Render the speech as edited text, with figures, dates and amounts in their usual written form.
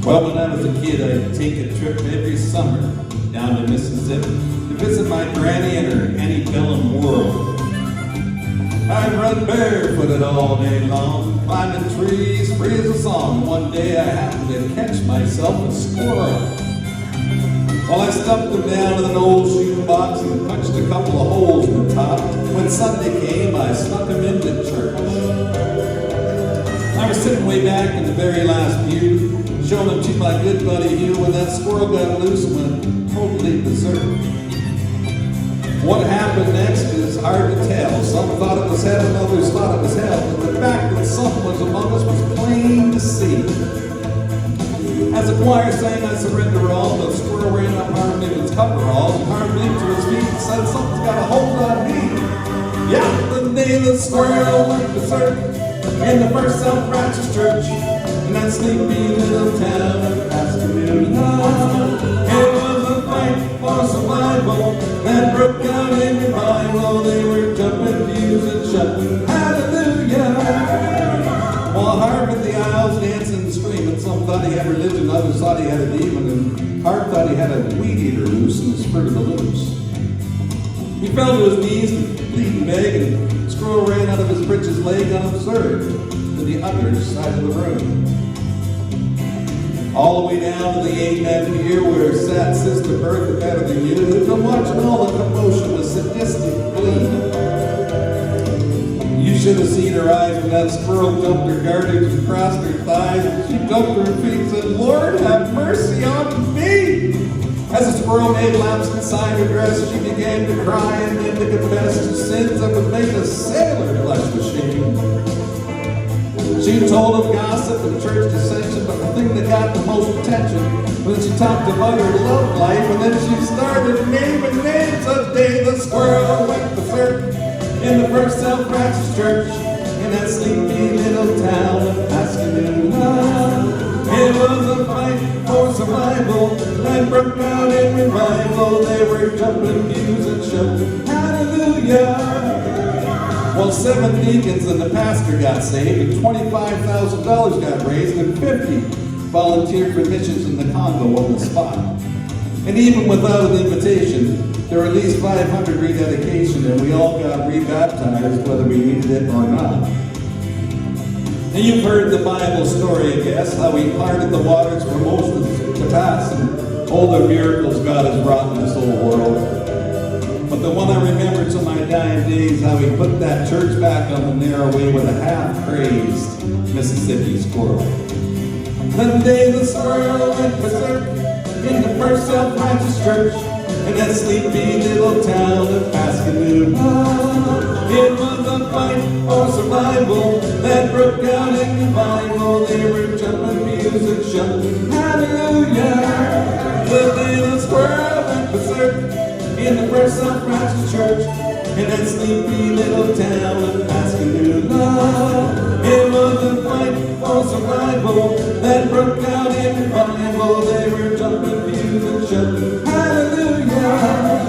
Well, when I was a kid, I'd take a trip every summer down to Mississippi to visit my granny and her antebellum world. I'd run barefooted all day long, climbing trees, free as a song. One day I happened to catch myself a squirrel. Well, I stuffed him down in an old shoe box and punched a couple of holes in the top. When Sunday came, I snuck him into church. I was sitting way back in the very last pew, showing him to my good buddy Hugh, when that squirrel got loose and went totally berserk. What happened next is hard to tell. Some thought it was heaven, others thought it was hell, but the fact that someone was among us was plain to see. As the choir sang, I surrender all, the squirrel ran up armed in his coveralls and armed into his feet and said, "Something's got a hold on me." Yeah, the day the squirrel went berserk in the first self-righteous church in that sleepy little town of Pascagoula. It was a fight for survival that broke out in revival. They were jumping pews and shouting, hallelujah. While Harvard the aisles dancing and screaming, some thought he had religion, others thought he had a demon, and Hart thought he had a weed eater loose in the spirit of the loose. He fell to his knees and bleeding big, and Squirrel ran out of his breeches leg unobserved to the other side of the room. All the way down to the amen pier where sat Sister Bertha better than you, who'd been watching all the commotion with sadistic glee. You should have seen her eyes when that squirrel jumped her garbage and crossed her thighs, and she jumped to her feet and said, "Lord, have mercy on me." As the squirrel made laps inside her dress, she began to cry and then to confess to sins that would make a sailor blush with shame. She told of gossip and church dissension, but the thing that got the most attention was she talked about her love life, and then she started naming names. The day the squirrel went berserk in the first self-righteous church in that sleepy little town of Pascagoula. It was a fight for survival that broke out in revival. They were jumping pews and shouting, hallelujah. Well, 7 deacons and the pastor got saved, and $25,000 got raised, and 50 volunteered for missions in the Congo on the spot. And even without an invitation, there were at least 500 rededication, and we all got rebaptized whether we needed it or not. And you've heard the Bible story, I guess, how he parted the waters for Moses to pass, and all the miracles God has wrought in this whole world. But the one I remember to my dying days, how he put that church back on the narrow way with a half-crazed Mississippi squirrel. The day the squirrel went berserk in the first self-righteous church in that sleepy little town of Pascagoula. It was a fight for survival that broke out in revival. They were jumping pews and shouting, hallelujah. The day the squirrel went berserk in the first self-righteous church in that sleepy little town of Pascagoula. It was a fight for survival that broke out in revival. They were jumping pews and shouting, hallelujah.